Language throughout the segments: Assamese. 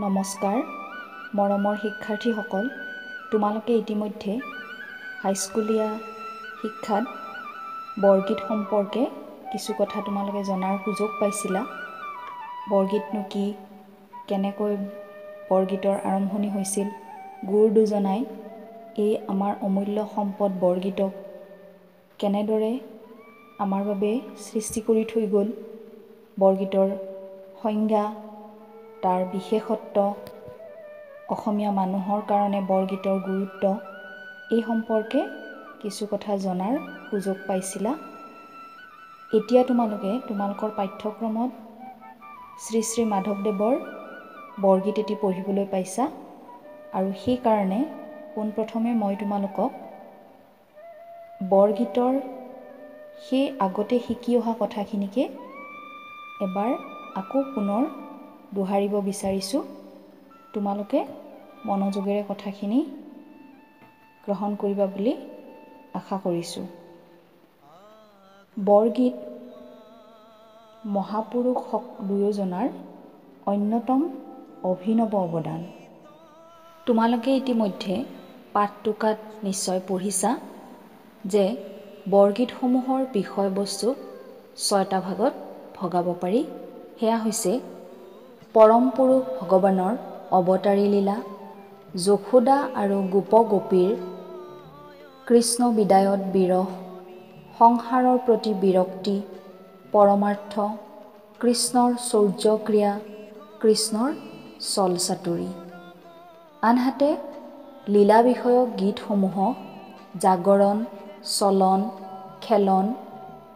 নমস্কাৰ মৰমৰ শিক্ষাৰ্থীসকল, তোমালোকে ইতিমধ্যে হাইস্কুলীয়া শিক্ষাত বৰগীত সম্পৰ্কে কিছু কথা তোমালোকে জনাৰ সুযোগ পাইছিলা। বৰগীতনো কি, কেনেকৈ বৰগীতৰ আৰম্ভণি হৈছিল, গুৰু দুজনাই এই আমাৰ অমূল্য সম্পদ বৰগীতক কেনেদৰে আমাৰ বাবে সৃষ্টি কৰি থৈ গ'ল, বৰগীতৰ সংজ্ঞা, তাৰ বিশেষত্ব, অসমীয়া মানুহৰ কাৰণে বৰগীতৰ গুৰুত্ব, এই সম্পৰ্কে কিছু কথা জনাৰ সুযোগ পাইছিলা। এতিয়া তোমালোকে তোমালোকৰ পাঠ্যক্ৰমত শ্ৰী শ্ৰী মাধৱদেৱৰ বৰগীত এটি পঢ়িবলৈ পাইছা, আৰু সেইকাৰণে পোনপ্ৰথমে মই তোমালোকক বৰগীতৰ সেই আগতে শিকি অহা কথাখিনিকে এবাৰ আকৌ পুনৰ দোহাৰিব বিচাৰিছোঁ। তোমালোকে মনোযোগেৰে কথাখিনি গ্ৰহণ কৰিবা বুলি আশা কৰিছোঁ। বৰগীত মহাপুৰুষ দুয়োজনাৰ অন্যতম অভিনৱ অৱদান। তোমালোকে ইতিমধ্যে পাঠটোকাত নিশ্চয় পঢ়িছা যে বৰগীতসমূহৰ বিষয়বস্তু 6টা ভাগত ভগাব পাৰি। সেয়া হৈছে পৰম পুৰুষ ভগৱানৰ অৱতাৰী লীলা, যশোদা আৰু গোপ গোপীৰ কৃষ্ণ বিদায়ত বিৰহ, সংসাৰৰ প্ৰতি বিৰক্তি, পৰমাৰ্থ, কৃষ্ণৰ চৌৰ্যক্ৰিয়া, কৃষ্ণৰ চল চাতুৰি। আনহাতে লীলা বিষয়ক গীতসমূহক জাগৰণ, চলন, খেলন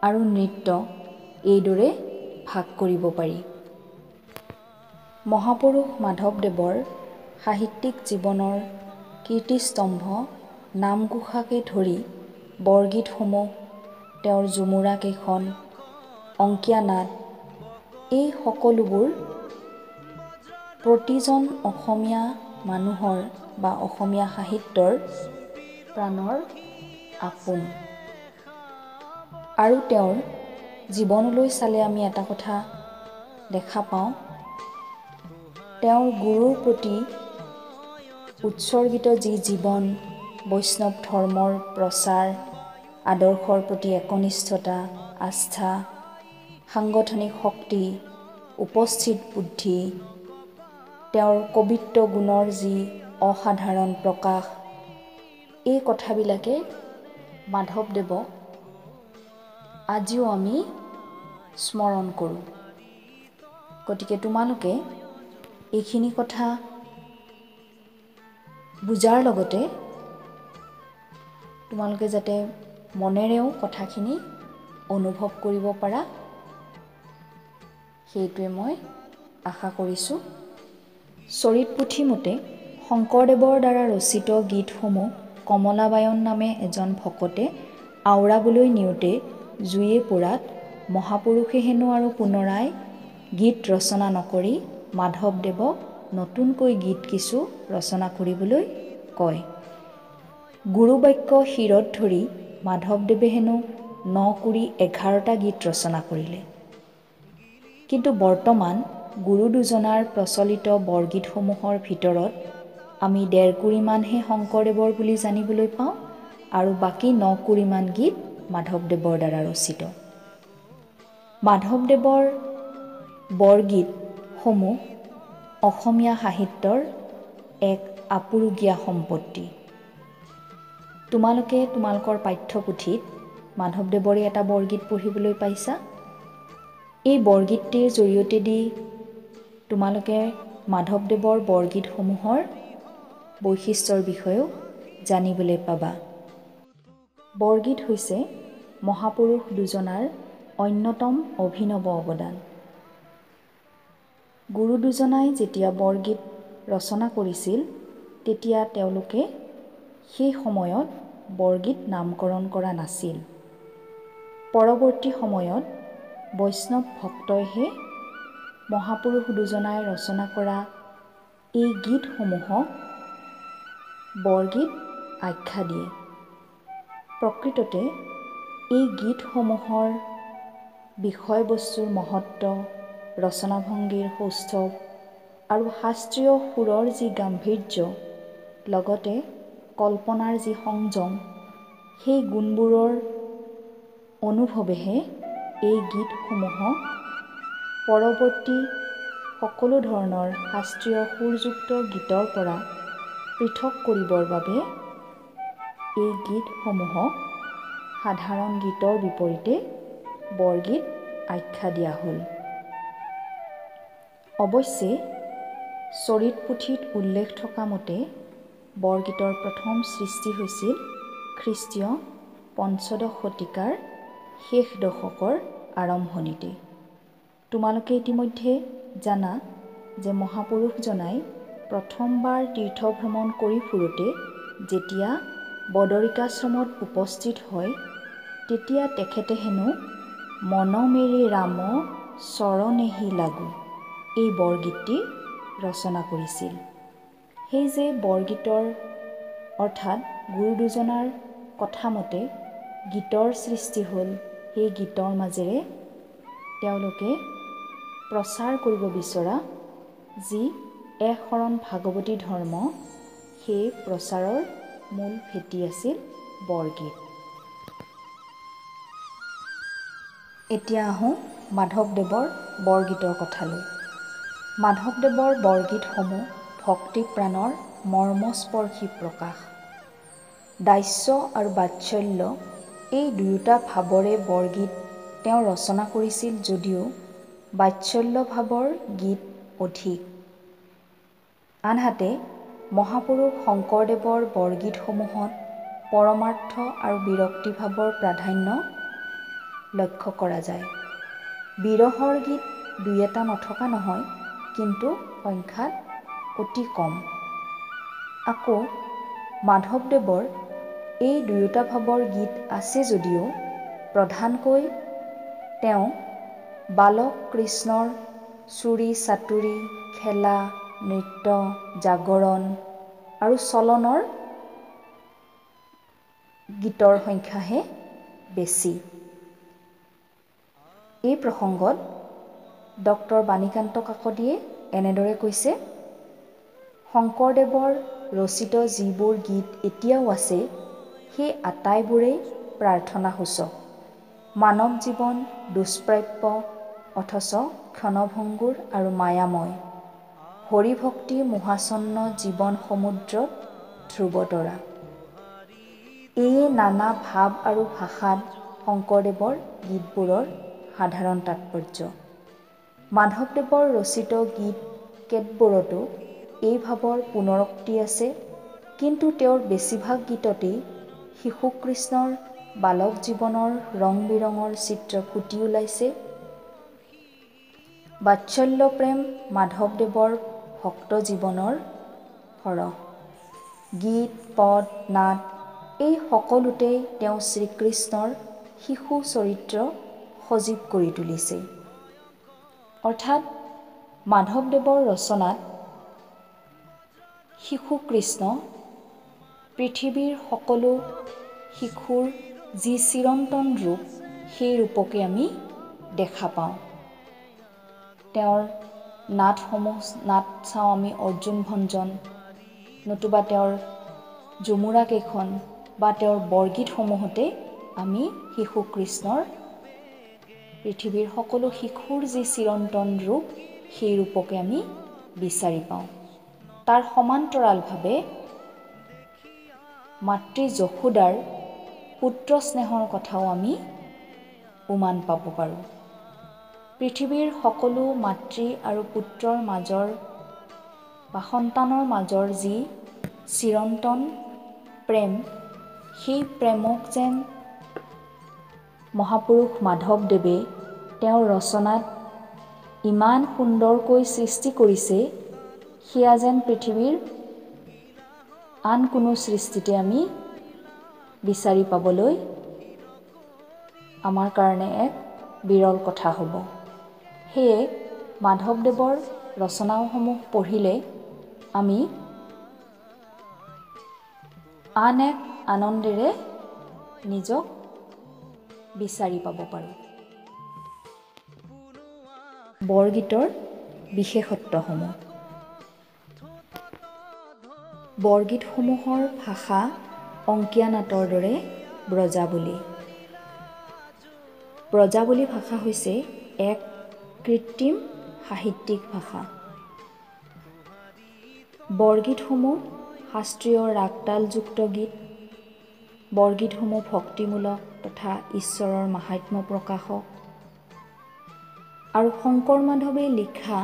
আৰু নৃত্য এইদৰে ভাগ কৰিব পাৰি। মহাপুৰুষ মাধৱদেৱৰ সাহিত্যিক জীৱনৰ কীৰ্তিস্তম্ভ নামঘোষাকে ধৰি বৰগীতসমূহ, তেওঁৰ ঝুমুৰা কেইখন, অংকীয়া নাট, এই সকলোবোৰ প্ৰতিজন অসমীয়া মানুহৰ বা অসমীয়া সাহিত্যৰ প্ৰাণৰ আপোন। আৰু তেওঁৰ জীৱনলৈ চালে আমি এটা কথা দেখা পাওঁ, তেওঁৰ গুৰুৰ প্ৰতি উৎসৰ্গিত যি জীৱন, বৈষ্ণৱ ধৰ্মৰ প্ৰচাৰ, আদৰ্শৰ প্ৰতি একনিষ্ঠতা, আস্থা, সাংগঠনিক শক্তি, উপস্থিত বুদ্ধি, তেওঁৰ কবিত্ব গুণৰ যি অসাধাৰণ প্ৰকাশ, এই কথাবিলাকে মাধৱদেৱক আজিও আমি স্মৰণ কৰোঁ। গতিকে তোমালোকে এইখিনি কথা বুজাৰ লগতে তোমালোকে যাতে মনেৰেও কথাখিনি অনুভৱ কৰিব পাৰা, সেইটোৱে মই আশা কৰিছোঁ। চৰিত পুথি মতে শংকৰদেৱৰ দ্বাৰা ৰচিত গীতসমূহ কমলাবায়ন নামে এজন ভকতে আওৰাবলৈ নিওঁতে জুয়ে পোৰাত মহাপুৰুষে হেনো আৰু পুনৰাই গীত ৰচনা নকৰি মাধৱদেৱক নতুনকৈ গীত কিছু ৰচনা কৰিবলৈ কয়। গুৰুবাক্য শিৰত ধৰি মাধৱদেৱে হেনো 9 কুৰি 11টা গীত ৰচনা কৰিলে। কিন্তু বৰ্তমান গুৰু দুজনাৰ প্ৰচলিত বৰগীতসমূহৰ ভিতৰত আমি 1.5 কুৰিমানহে শংকৰদেৱৰ বুলি জানিবলৈ পাওঁ, আৰু বাকী 9 কুৰিমান গীত মাধৱদেৱৰ দ্বাৰা ৰচিত। মাধৱদেৱৰ বৰগীতসমূহ অসমীয়া সাহিত্যৰ এক আপুৰুগীয়া সম্পত্তি। তোমালোকে তোমালোকৰ পাঠ্যপুথিত মাধৱদেৱৰে এটা বৰগীত পঢ়িবলৈ পাইছা। এই বৰগীতটিৰ জৰিয়তেদি তোমালোকে মাধৱদেৱৰ বৰগীতসমূহৰ বৈশিষ্ট্যৰ বিষয়েও জানিবলৈ পাবা। বৰগীত হৈছে মহাপুৰুষ দুজনাৰ অন্যতম অভিনৱ অৱদান। গুৰু দুজনাই যেতিয়া বৰগীত ৰচনা কৰিছিল, তেতিয়া তেওঁলোকে সেই সময়ত বৰগীত নামকৰণ কৰা নাছিল। পৰৱৰ্তী সময়ত বৈষ্ণৱ ভক্তইহে মহাপুৰুষ দুজনাই ৰচনা কৰা এই গীতসমূহক বৰগীত আখ্যা দিয়ে। প্ৰকৃততে এই গীতসমূহৰ বিষয়বস্তুৰ মহত্ব, ৰচনাভংগীৰ সৌষ্ঠৱ, আৰু শাস্ত্ৰীয় সুৰৰ যি গাম্ভীৰ্য লগতে কল্পনাৰ যি সংযম সেই গুণবোৰৰ অনুভৱেহে এই গীতসমূহক পৰৱৰ্তী সকলো ধৰণৰ শাস্ত্ৰীয় সুৰযুক্ত গীতৰ পৰা পৃথক কৰিবৰ বাবে এই গীতসমূহক সাধাৰণ গীতৰ বিপৰীতে বৰগীত আখ্যা দিয়া হ'ল। অৱশ্যে চৰিত পুথিত উল্লেখ থকা মতে বৰগীতৰ প্ৰথম সৃষ্টি হৈছিল খ্ৰীষ্টীয় পঞ্চদশ শতিকাৰ শেষ দশকৰ আৰম্ভণিতে। তোমালোকে ইতিমধ্যে জানা যে মহাপুৰুষজনাই প্ৰথমবাৰ তীৰ্থভ্ৰমণ কৰি ফুৰোতে যেতিয়া বদৰিকাশ্ৰমত উপস্থিত হয় তেতিয়া তেখেতে হেনো মন মেৰি ৰাম চৰণেহি লাগো এই বৰগীতটি ৰচনা কৰিছিল। সেই যে বৰগীতৰ অৰ্থাৎ গুৰু দুজনাৰ কথা মতে গীতৰ সৃষ্টি হ'ল, সেই গীতৰ মাজেৰে তেওঁলোকে প্ৰচাৰ কৰিব বিচৰা যি এক শৰণ ভাগৱতী ধৰ্ম সেই প্ৰচাৰৰ মূল ভেটি আছিল বৰগীত। এতিয়া আহোঁ মাধৱদেৱৰ বৰগীতৰ কথালৈ। মাধৱদেৱৰ বৰগীতসমূহ ভক্তিপ্ৰাণৰ মৰ্মস্পৰ্শী প্ৰকাশ। দাস্য আৰু বাৎসল্য এই দুয়োটা ভাৱৰে বৰগীত তেওঁ ৰচনা কৰিছিল যদিও বাৎসল্য ভাৱৰ গীত অধিক। আনহাতে মহাপুৰুষ শংকৰদেৱৰ বৰগীতসমূহত পৰমাৰ্থ আৰু বিৰক্তিভাৱৰ প্ৰাধান্য লক্ষ্য কৰা যায়। বিৰহৰ গীত দুই এটা নথকা নহয়, কিন্তু সংখ্যাত অতি কম। আকৌ মাধৱদেৱৰ এই দুয়োটা ভাৱৰ গীত আছে যদিও প্ৰধানকৈ তেওঁ বালক কৃষ্ণৰ চুৰি চাতুৰি খেলা নৃত্য জাগৰণ আৰু চলনৰ গীতৰ সংখ্যাহে বেছি। এই প্ৰসংগত ডক্টৰ বাণীকান্ত কাকতিয়ে এনেদৰে কৈছে, শংকৰদেৱৰ ৰচিত যিবোৰ গীত এতিয়াও আছে সেই আটাইবোৰেই প্ৰাৰ্থনাসূচক। মানৱ জীৱন দুষ্প্ৰাপ্য অথচ ক্ষণভংগুৰ আৰু মায়াময়। হৰিভক্তি মোহাচ্ছন্ন জীৱন সমুদ্ৰত ধ্ৰুৱতৰা। এয়ে নানা ভাৱ আৰু ভাষাত শংকৰদেৱৰ গীতবোৰৰ সাধাৰণ তাৎপৰ্য। মাধৱদেৱৰ ৰচিত গীত কেতবোৰতো এই ভাৱৰ পুনৰুক্তি আছে, কিন্তু তেওঁৰ বেছিভাগ গীততেই শিশুকৃষ্ণৰ বালক জীৱনৰ ৰং বিৰঙৰ চিত্ৰ ফুটি ওলাইছে। বাৎসল্য প্ৰেম মাধৱদেৱৰ ভক্ত জীৱনৰ সৰহ। গীত পদ নাট এই সকলোতেই তেওঁ শ্ৰীকৃষ্ণৰ শিশু চৰিত্ৰ সজীৱ কৰি তুলিছে। অৰ্থাৎ মাধৱদেৱৰ ৰচনাত শিশু কৃষ্ণ পৃথিৱীৰ সকলো শিশুৰ যি চিৰন্তন ৰূপ সেই ৰূপকে আমি দেখা পাওঁ। তেওঁৰ নাটসমূহ নাট চাওঁ আমি অৰ্জুন ভঞ্জন, নতুবা তেওঁৰ যমুৰা কেইখন বা তেওঁৰ বৰগীতসমূহতে আমি শিশু কৃষ্ণৰ পৃথিৱীৰ সকলো শিশুৰ যি চিৰন্তন ৰূপ সেই ৰূপকে আমি বিচাৰি পাওঁ। তাৰ সমান্তৰালভাৱে মাতৃ যশোদাৰ পুত্ৰ স্নেহৰ কথাও আমি উমান পাব পাৰোঁ। পৃথিৱীৰ সকলো মাতৃ আৰু পুত্ৰৰ মাজৰ বা সন্তানৰ মাজৰ যি চিৰন্তন প্ৰেম, সেই প্ৰেমক যেন মহাপুৰুষ মাধৱদেৱে তেওঁৰ ৰচনাত ইমান সুন্দৰকৈ সৃষ্টি কৰিছে, সেয়া যেন পৃথিৱীৰ আন কোনো সৃষ্টিতে আমি বিচাৰি পাবলৈ আমাৰ কাৰণে এক বিৰল কথা হ'ব। সেয়ে মাধৱদেৱৰ ৰচনাসমূহ পঢ়িলে আমি আন এক আনন্দেৰে নিজক বিচাৰি পাব পাৰোঁ। বৰগীতৰ বিশেষত্বসমূহ। বৰগীতসমূহৰ ভাষা অংকীয়া নাটৰ দৰে ব্ৰজাৱলী। ব্ৰজাৱলী ভাষা হৈছে এক কৃত্ৰিম সাহিত্যিক ভাষা। বৰগীতসমূহ শাস্ত্ৰীয় ৰাগতালযুক্ত গীত। বৰগীতসমূহ ভক্তিমূলক তথা ঈশ্বৰৰ মাহাত্ম্য প্ৰকাশক। আৰু শংকৰ মাধৱে লিখা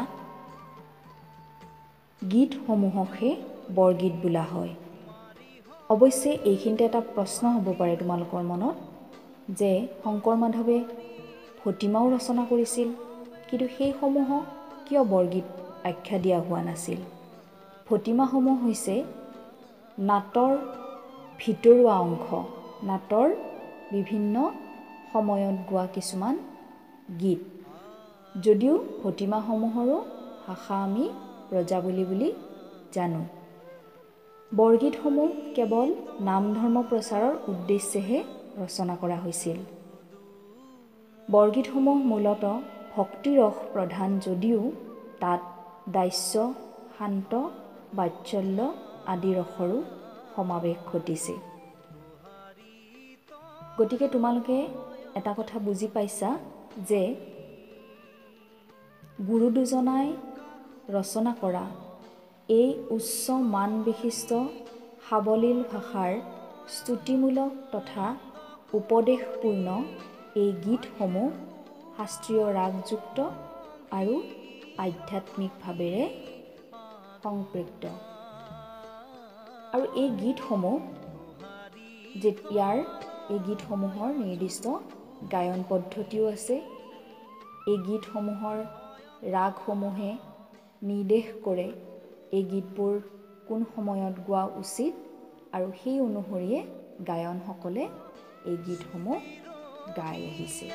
গীতসমূহকহে বৰগীত বোলা হয়। অৱশ্যে এইখিনিতে এটা প্ৰশ্ন হ'ব পাৰে তোমালোকৰ মনত যে শংকৰ মাধৱে ভটিমাও ৰচনা কৰিছিল, কিন্তু সেইসমূহক কিয় বৰগীত আখ্যা দিয়া হোৱা নাছিল? ভটিমাসমূহ হৈছে নাটৰ ভিতৰুৱা অংশ, নাটৰ বিভিন্ন সময়ত গোৱা কিছুমান গীত। যদিও ভটিমাসমূহৰো ভাষা আমি ব্ৰজাৱলী বুলি জানো। বৰগীতসমূহ কেৱল নাম ধৰ্ম প্ৰচাৰৰ উদ্দেশ্যেহে ৰচনা কৰা হৈছিল। বৰগীতসমূহ মূলতঃ ভক্তিৰস প্ৰধান যদিও তাত দাস্য, শান্ত, বাৎসল্য আদি ৰসৰো সমাৱেশ ঘটিছে। গতিকে তোমালোকে এটা কথা বুজি পাইছা যে গুৰু দুজনাই ৰচনা কৰা এই উচ্চ মান বিশিষ্ট সাৱলীল ভাষাৰ স্তুতিমূলক তথা উপদেশপূৰ্ণ এই গীতসমূহ শাস্ত্ৰীয় ৰাগযুক্ত আৰু আধ্যাত্মিক ভাৱেৰে সংপৃক্ত। আৰু এই গীতসমূহ এই গীতসমূহৰ নিৰ্দিষ্ট গায়ন পদ্ধতিও আছে। এই গীতসমূহৰ ৰাগসমূহে নিৰ্দেশ কৰে এই গীতবোৰ কোন সময়ত গোৱা উচিত, আৰু সেই অনুসৰিয়ে গায়নসকলে এই গীতসমূহ গাই আহিছে।